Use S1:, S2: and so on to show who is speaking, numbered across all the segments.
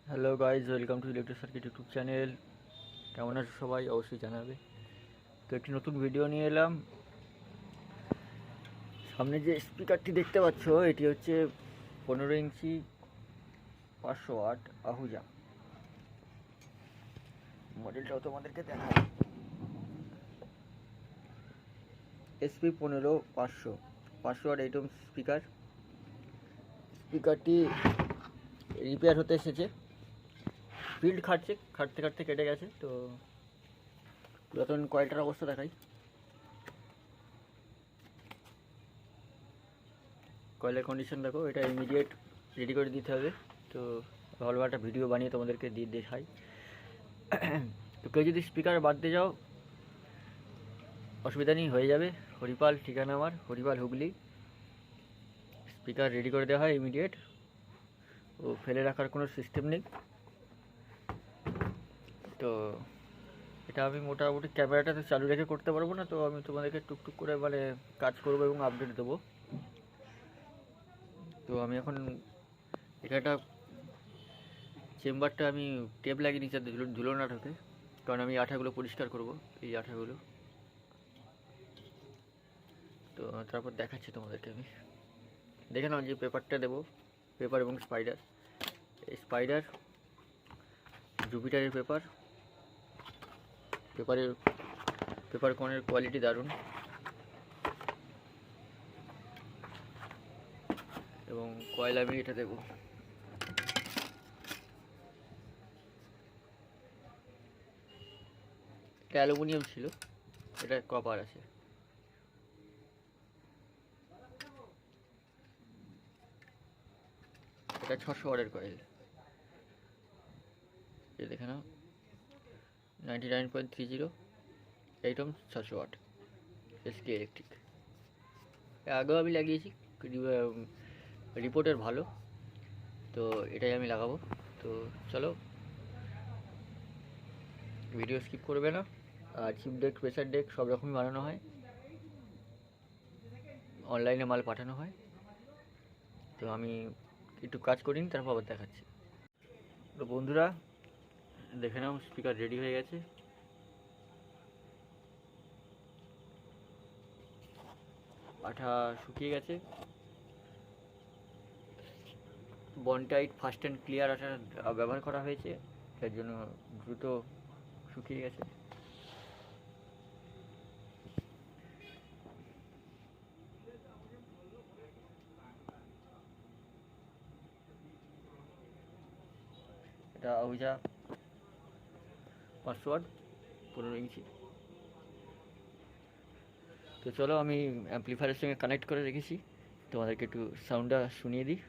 S1: Hello guys, welcome to electric circuit YouTube channel. কেমন আছো সবাই? অবশ্যই জানাবে। তো একটি নতুন ভিডিও নিয়ে এলাম। সামনে যে স্পিকারটি দেখতে পাচ্ছ, এটি হচ্ছে 15 ইঞ্চি 500 ওয়াট আহুজা। মডেলটাও তোমাদেরকে দেখাই। SP15-500 watt 8 ohm speaker. স্পিকারটি রিপেয়ার হতে এসেছে, ফিল্ড খাটতে কেটে গেছে। তো পুরাতন কয়েলটার অবস্থা দেখাই। কয়েলের কন্ডিশন দেখো, এটা ইমিডিয়েট রেডি করে দিতে হবে। তো ভালো একটা ভিডিও বানিয়ে তোমাদেরকে দিয়ে দেখাই। তো কেউ যদি স্পিকার বাদতে যাও, অসুবিধা নেই, হয়ে যাবে। হরিপাল ঠিকানা আমার, হরিপাল হুগলি। স্পিকার রেডি করে দেওয়া হয় ইমিডিয়েট, ও ফেলে রাখার কোনো সিস্টেম নেই। তো এটা আমি মোটামুটি ক্যামেরাটাতে চালু রেখে করতে পারবো না, তো আমি তোমাদেরকে টুকটুক করে কাজ করবো এবং আপডেট দেবো। তো আমি এখন এটা চেম্বারটা আমি টেপ লাগিয়ে নিচে ধুলো না ঢোকে, কারণ আমি আঠাগুলো পরিষ্কার করব, এই আঠাগুলো। তো তারপর দেখাচ্ছি তোমাদেরকে। আমি দেখে নাও যে পেপারটা দেবো, পেপার এবং স্পাইডার। এই স্পাইডার জুপিটারের পেপার কনের কোয়ালিটি দারুণ, এবং কয়েল আমি এটা দেবো। এটা অ্যালুমিনিয়াম ছিল, এটা কপার আছে। এটা 600 ওয়াটের কয়েল, এই দেখে নাও, 99.30 8 ওহম 600 ওয়াট এসকে ইলেকট্রিক। আগেও আমি লাগিয়েছি, রিপোর্টের ভালো। তো এটাই আমি লাগাবো। তো চলো, ভিডিও স্কিপ করবে না। আর চিপ ডেক, প্রেসার ডেক সব রকমই বানানো হয়, অনলাইনে মাল পাঠানো হয়। তো আমি একটু কাজ করিনি, তারপর আবার দেখাচ্ছি। তো বন্ধুরা দেখে নাও, স্পিকার রেডি হয়ে গেছে। আঠা শুকিয়ে গেছে, বনটাইট ফাস্ট অ্যান্ড ক্লিয়ার আঠা ব্যবহার করা হয়েছে, এর জন্য দ্রুত শুকিয়ে গেছে। এটা আহুজা 500 ওয়াট 15 ইঞ্চি। তো চলো, আমি অ্যাম্প্লিফায়ারের সঙ্গে কানেক্ট করে রেখেছি, তোমাদেরকে একটু সাউন্ডটা শুনিয়ে দিই।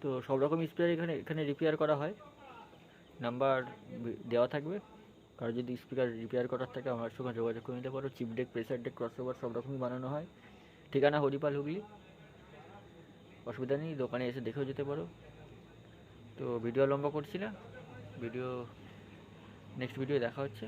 S1: তো সব রকম স্পিকার এখানে রিপেয়ার করা হয়, নাম্বার দেওয়া থাকবে, কারো যদি স্পিকার রিপেয়ার করার থাকে আমার সঙ্গে যোগাযোগ করে নিতে পারো। Chip deck, pressure deck, crossover সব রকমই বানানো হয়। ঠিকানা হরিপাল, হুগলি। অসুবিধা নেই, দোকানে এসে দেখেও যেতে পারো। তো ভিডিও লম্বা করছি না, নেক্সট ভিডিও দেখা হচ্ছে।